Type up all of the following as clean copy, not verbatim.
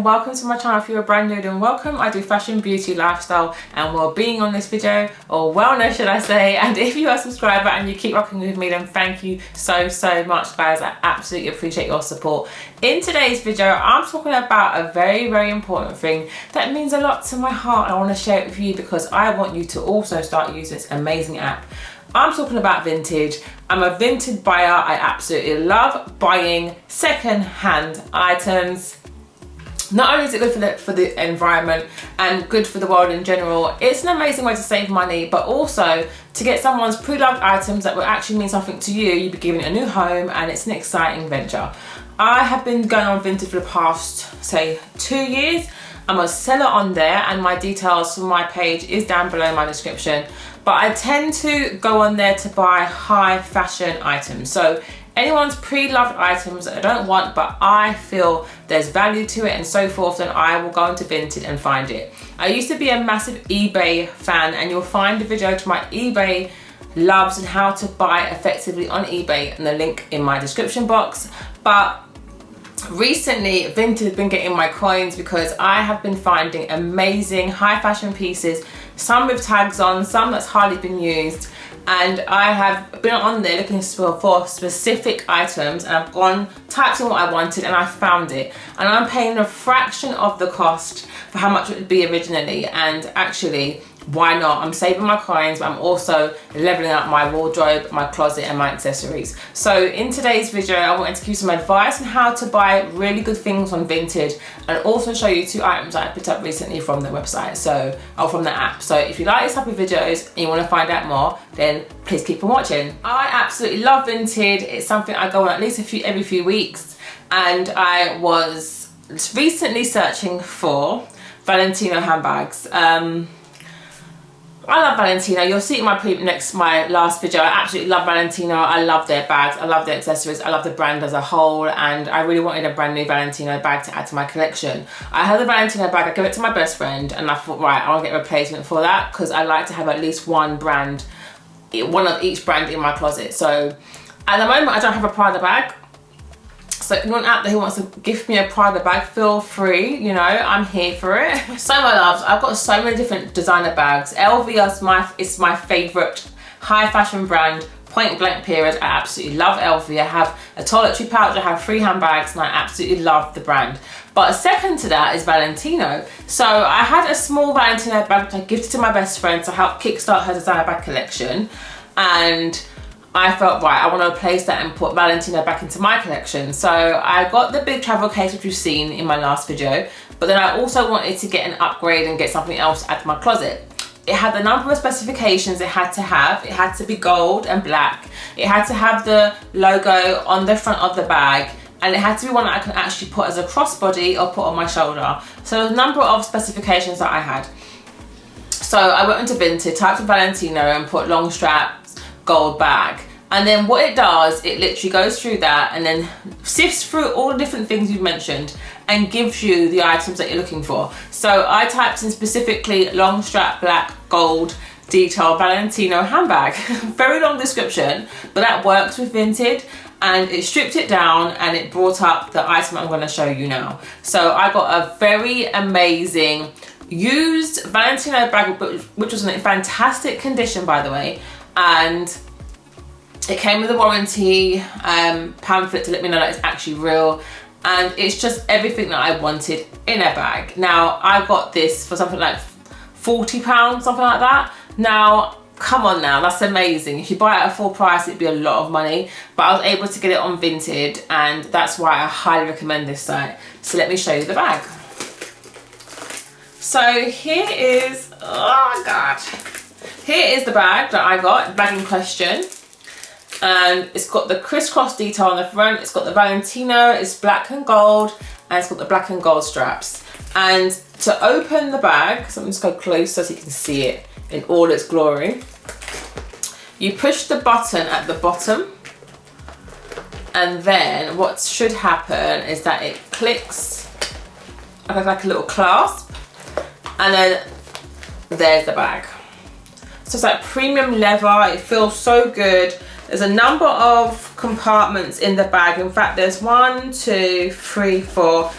and welcome to my channel. If you're brand new, then welcome. I do fashion, beauty, lifestyle and well-being on this video, or wellness should I say. And if you are a subscriber and you keep rocking with me, then thank you so much guys. I absolutely appreciate your support. In today's video, I'm talking about a very important thing that means a lot to my heart. I want to share it with you because I want you to also start using this amazing app. I'm talking about Vinted. I'm a Vinted buyer. I absolutely love buying second-hand items. Not only is it good for the environment and good for the world in general, it's an amazing way to save money, but also to get someone's pre-loved items that will actually mean something to you. You'll be giving it a new home, and it's an exciting venture. I have been going on Vinted for the past, say, 2 years. I'm a seller on there, and my details for my page is down below in my description. But I tend to go on there to buy high fashion items. So anyone's pre-loved items that I don't want, but I feel there's value to it and so forth, then I will go into Vinted and find it. I used to be a massive eBay fan, and you'll find a video to my eBay loves and how to buy effectively on eBay and the link in my description box. But recently Vinted has been getting my coins because I have been finding amazing high fashion pieces, some with tags on, some that's hardly been used, and I have been on there looking for specific items, and I've gone, typed in what I wanted, and I found it, and I'm paying a fraction of the cost for how much it would be originally. And actually, why not? I'm saving my coins, but I'm also leveling up my wardrobe, my closet and my accessories. So in today's video, I wanted to give you some advice on how to buy really good things on Vinted, and also show you 2 items that I picked up recently from the website, or from the app. So if you like this type of videos and you want to find out more, then please keep on watching. I absolutely love Vinted. It's something I go on at least every few weeks, and I was recently searching for Valentino handbags. I love Valentino. You'll see in my last video. I absolutely love Valentino. I love their bags. I love their accessories. I love the brand as a whole, and I really wanted a brand new Valentino bag to add to my collection. I had the Valentino bag. I gave it to my best friend, and I thought, right, I'll get a replacement for that because I like to have at least one of each brand in my closet. So at the moment, I don't have a Prada bag. So anyone out there who wants to gift me a Prada bag, feel free, you know, I'm here for it. So my loves, I've got so many different designer bags. LV is my favourite high fashion brand, point blank period. I absolutely love LV. I have a toiletry pouch, I have 3 handbags, and I absolutely love the brand. But second to that is Valentino. So I had a small Valentino bag which I gifted to my best friend to help kickstart her designer bag collection, and I felt, right, I want to replace that and put Valentino back into my collection. So I got the big travel case which you've seen in my last video, but then I also wanted to get an upgrade and get something else out of my closet. It had a number of specifications it had to have. It had to be gold and black. It had to have the logo on the front of the bag, and it had to be one that I can actually put as a crossbody or put on my shoulder. So a number of specifications that I had. So I went into Vinted, typed in Valentino and put long straps, gold bag, and then what it does, it literally goes through that and then sifts through all the different things you've mentioned and gives you the items that you're looking for. So I typed in specifically long strap, black, gold, detail, Valentino handbag. Very long description, but that works with Vinted, and it stripped it down and it brought up the item I'm going to show you now. So I got a very amazing used Valentino bag, which was in fantastic condition, by the way, and it came with a warranty pamphlet to let me know that it's actually real, and it's just everything that I wanted in a bag. Now I got this for something like £40, something like that. Now come on, now that's amazing. If you buy it at full price, it'd be a lot of money, but I was able to get it on Vinted, and that's why I highly recommend this site. So let me show you the bag. So here is, oh my god, here is the bag that I got, the bag in question, and it's got the crisscross detail on the front. It's got the Valentino, it's black and gold, and it's got the black and gold straps. And to open the bag, so I'm just go closer so you can see it in all its glory, you push the button at the bottom, and then what should happen is that it clicks like a little clasp, and then there's the bag. So it's like premium leather. It feels so good. There's a number of compartments in the bag. In fact, there's 1, 2, 3, 4,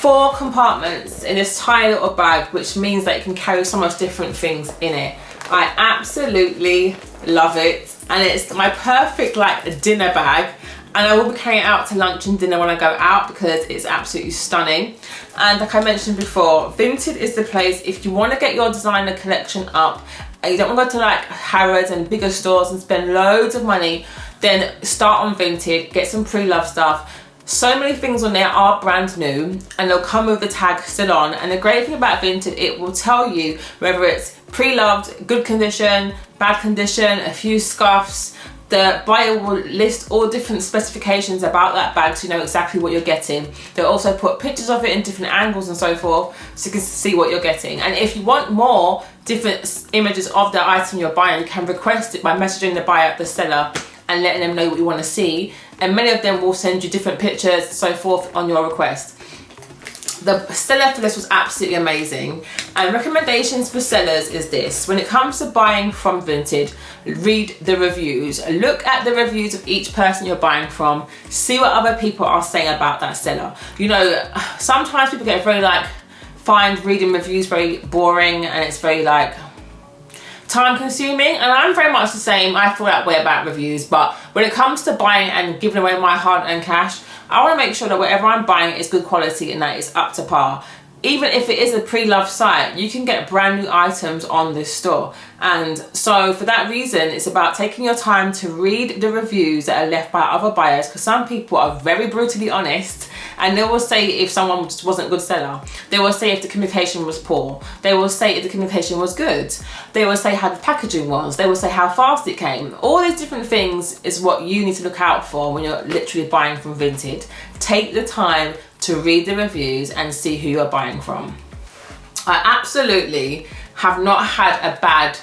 4 compartments in this tiny little bag, which means that it can carry so much different things in it. I absolutely love it, and it's my perfect like dinner bag, and I will be carrying it out to lunch and dinner when I go out because it's absolutely stunning. And like I mentioned before, Vinted is the place if you want to get your designer collection up and you don't want to go to like Harrods and bigger stores and spend loads of money, then start on Vinted, get some pre-loved stuff. So many things on there are brand new and they'll come with the tag still on. And the great thing about Vinted, it will tell you whether it's pre-loved, good condition, bad condition, a few scuffs. The buyer will list all different specifications about that bag so you know exactly what you're getting. They'll also put pictures of it in different angles and so forth so you can see what you're getting. And if you want more different images of the item you're buying, you can request it by messaging the buyer, the seller, and letting them know what you want to see. And many of them will send you different pictures and so forth on your request. The seller for this was absolutely amazing. And recommendations for sellers is this: when it comes to buying from Vinted, read the reviews. Look at the reviews of each person you're buying from. See what other people are saying about that seller. You know, sometimes people get very like, find reading reviews very boring and it's very like time consuming, and I'm very much the same. I feel that way about reviews, but when it comes to buying and giving away my hard-earned cash, I want to make sure that whatever I'm buying is good quality and that it's up to par. Even if it is a pre-loved site, you can get brand new items on this store. And so for that reason, it's about taking your time to read the reviews that are left by other buyers, because some people are very brutally honest and they will say if someone just wasn't a good seller. They will say if the communication was poor. They will say if the communication was good. They will say how the packaging was. They will say how fast it came. All these different things is what you need to look out for when you're literally buying from Vinted. Take the time to read the reviews and see who you're buying from. I absolutely have not had a bad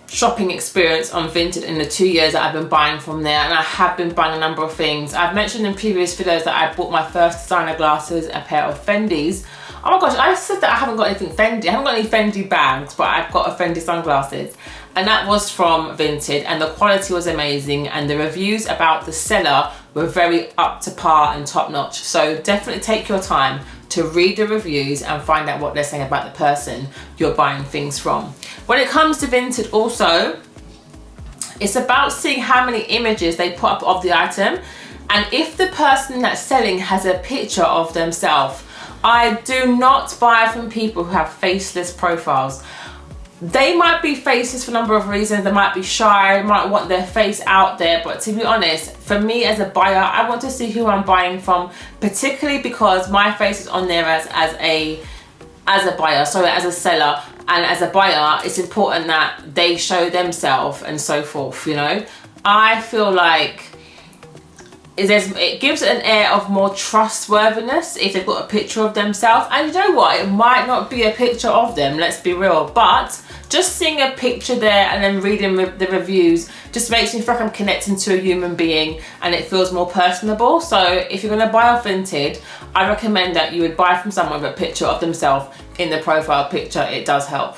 shopping experience on Vinted in the 2 years that I've been buying from there, and I have been buying a number of things. I've mentioned in previous videos that I bought my first designer glasses, a pair of Fendi's. Oh my gosh, I said that I haven't got anything Fendi. I haven't got any Fendi bags, but I've got a Fendi sunglasses. And that was from Vinted, and the quality was amazing, and the reviews about the seller were very up to par and top notch. So definitely take your time to read the reviews and find out what they're saying about the person you're buying things from. When it comes to Vinted also, it's about seeing how many images they put up of the item, and if the person that's selling has a picture of themselves. I do not buy from people who have faceless profiles. They might be faceless for a number of reasons. They might be shy, might want their face out there, but to be honest, for me as a buyer, I want to see who I'm buying from, particularly because my face is on there as a buyer, sorry, as a seller, and as a buyer, it's important that they show themselves and so forth, you know. I feel like it gives an air of more trustworthiness if they've got a picture of themselves. And you know what, it might not be a picture of them, let's be real, but just seeing a picture there and then reading the reviews just makes me feel like I'm connecting to a human being, and it feels more personable. So if you're going to buy off Vinted, I recommend that you would buy from someone with a picture of themselves in the profile picture. It does help.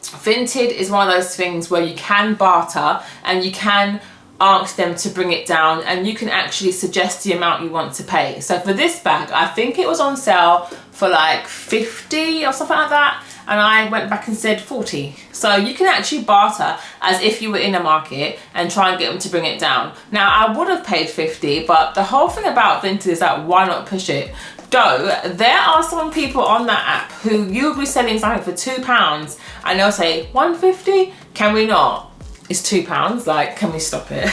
Vinted is one of those things where you can barter and you can ask them to bring it down, and you can actually suggest the amount you want to pay. So for this bag, I think it was on sale for like 50 or something like that, and I went back and said 40. So you can actually barter as if you were in a market and try and get them to bring it down. Now I would have paid 50, but the whole thing about Vinted is that why not push it? Though there are some people on that app who you'll be selling something for £2 and they'll say 150, can we not? It's £2, like, can we stop it?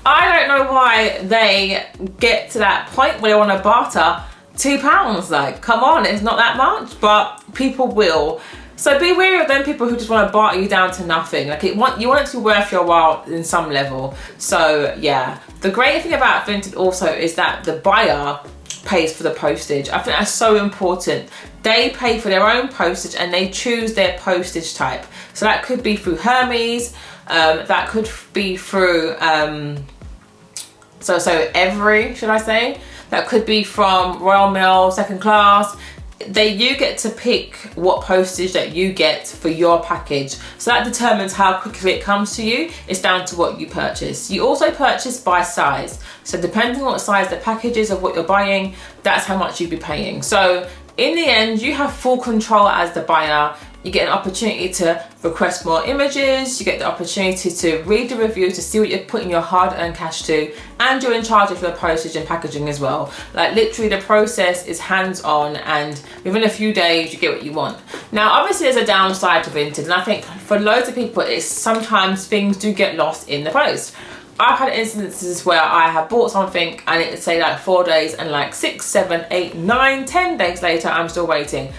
I don't know why they get to that point where they want to barter £2. Like, come on, it's not that much, but people will. So be wary of them people who just want to barter you down to nothing. Like, you want it to be worth your while in some level. So yeah, the great thing about Vinted also is that the buyer pays for the postage. I think that's so important. They pay for their own postage and they choose their postage type. So that could be through Hermes, that could be through 꽱ᴜᴜᴜ, should I say? That could be from Royal Mail, second class. you get to pick what postage that you get for your package. So that determines how quickly it comes to you. It's down to what you purchase. You also purchase by size. So depending on what size the package is of what you're buying, that's how much you'd be paying. So in the end, you have full control as the buyer. You get an opportunity to request more images, you get the opportunity to read the review to see what you're putting your hard-earned cash to, and you're in charge of your postage and packaging as well. Like literally the process is hands-on, and within a few days you get what you want. Now obviously there's a downside to Vinted, and I think for loads of people it's sometimes things do get lost in the post. I've had instances where I have bought something and it would say like 4 days, and like 6, 7, 8, 9, 10 days later I'm still waiting.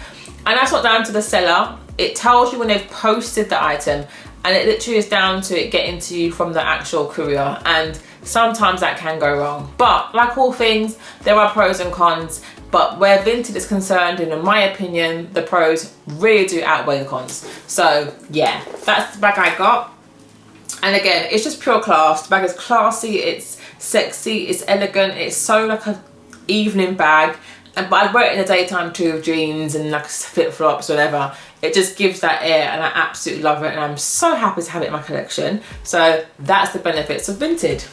And that's not down to the seller. It tells you when they've posted the item, and it literally is down to it getting to you from the actual courier, and sometimes that can go wrong. But like all things, there are pros and cons, but where Vinted is concerned, and in my opinion, the pros really do outweigh the cons. So yeah, that's the bag I got. And again, it's just pure class. The bag is classy, it's sexy, it's elegant, it's so like an evening bag. But I'd wear it in the daytime too with jeans and like flip-flops or whatever. It just gives that air, and I absolutely love it, and I'm so happy to have it in my collection. So that's the benefits of Vinted.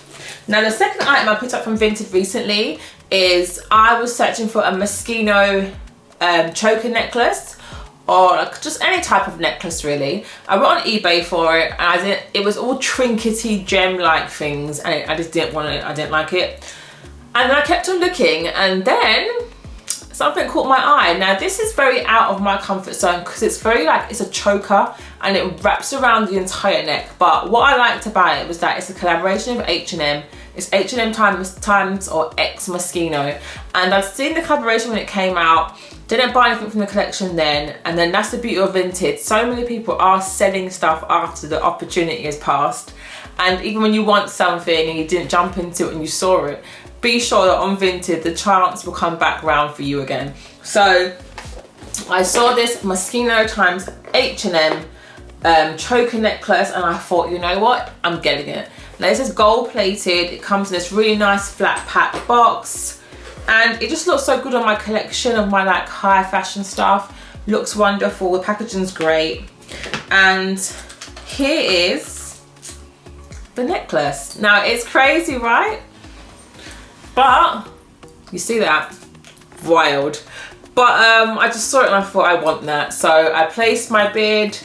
Now the second item I picked up from Vinted recently is I was searching for a Moschino choker necklace, or like just any type of necklace really. I went on eBay for it, and it was all trinkety gem-like things, and I just didn't want it. I didn't like it. And then I kept on looking, and then something caught my eye. Now this is very out of my comfort zone because it's very like, it's a choker and it wraps around the entire neck. But what I liked about it was that it's a collaboration with H&M. It's H&M times or X Moschino. And I'd seen the collaboration when it came out, didn't buy anything from the collection then, and then that's the beauty of Vinted. So many people are selling stuff after the opportunity has passed. And even when you want something and you didn't jump into it and you saw it, be sure that on Vinted the chance will come back round for you again. So I saw this Moschino times H&M choker necklace, and I thought, you know what, I'm getting it. Now this is gold plated, it comes in this really nice flat pack box, and it just looks so good on my collection of my like high fashion stuff. Looks wonderful, the packaging's great, and here is the necklace. Now it's crazy, right? But you see that? Wild. But I just saw it and I thought I want that. So I placed my bid,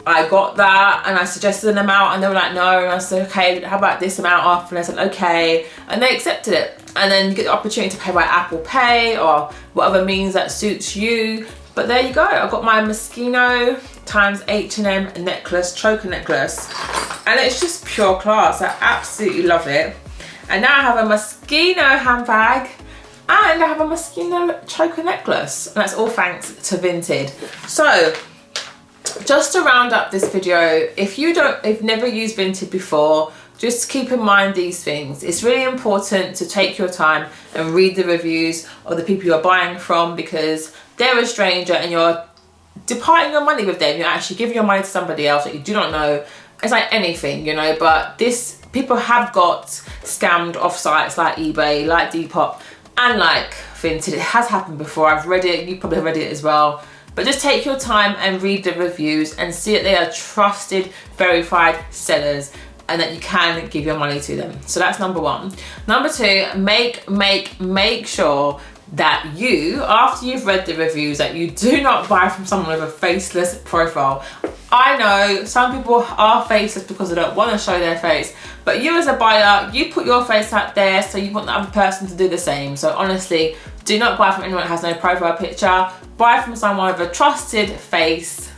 I got that, and I suggested an amount, and they were like no, and I said okay, how about this amount off? And I said okay, and they accepted it. And then you get the opportunity to pay by Apple Pay or whatever means that suits you. But there you go, I got my Moschino times H&M necklace, choker necklace, and it's just pure class. I absolutely love it. And now I have a Moschino handbag, and I have a Moschino choker necklace, and that's all thanks to Vinted. So just to round up this video, if you've never used Vinted before, just keep in mind these things. It's really important to take your time and read the reviews of the people you're buying from, because they're a stranger and you're departing your money with them. You're actually giving your money to somebody else that you do not know. It's like anything, you know, but people have got scammed off sites like eBay, like Depop, and like Vinted. It has happened before. I've read it, you probably read it as well. But just take your time and read the reviews and see that they are trusted, verified sellers, and that you can give your money to them. So that's number one. Number two, make sure that you, after you've read the reviews, that you do not buy from someone with a faceless profile. I know some people are faceless because they don't want to show their face, but you as a buyer, you put your face out there, so you want the other person to do the same. So honestly, do not buy from anyone that has no profile picture. Buy from someone with a trusted face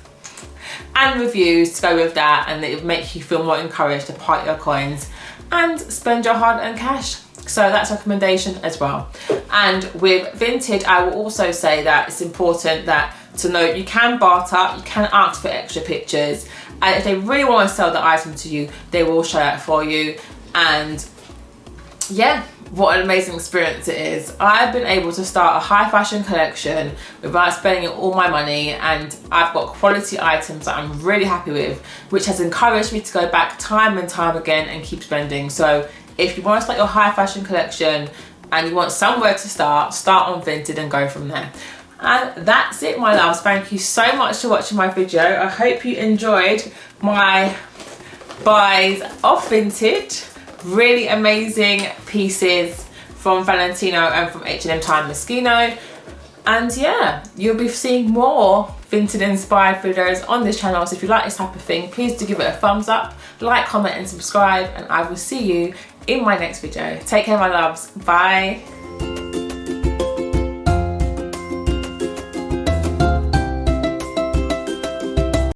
and reviews to go with that, and it will make you feel more encouraged to part your coins and spend your hard-earned cash. So that's a recommendation as well. And with Vinted, I will also say that it's important to know you can barter, you can ask for extra pictures, and if they really want to sell the item to you, they will show that for you. And yeah, what an amazing experience it is. I've been able to start a high fashion collection without spending all my money, and I've got quality items that I'm really happy with, which has encouraged me to go back time and time again and keep spending. So if you want to start your high fashion collection and you want somewhere to start on Vinted and go from there. And that's it, my loves. Thank you so much for watching my video. I hope you enjoyed my buys off Vinted. Really amazing pieces from Valentino and from H&M Time Moschino. And yeah, you'll be seeing more Vinted inspired videos on this channel. So if you like this type of thing, please do give it a thumbs up, like, comment and subscribe, and I will see you in my next video. Take care, my loves. Bye.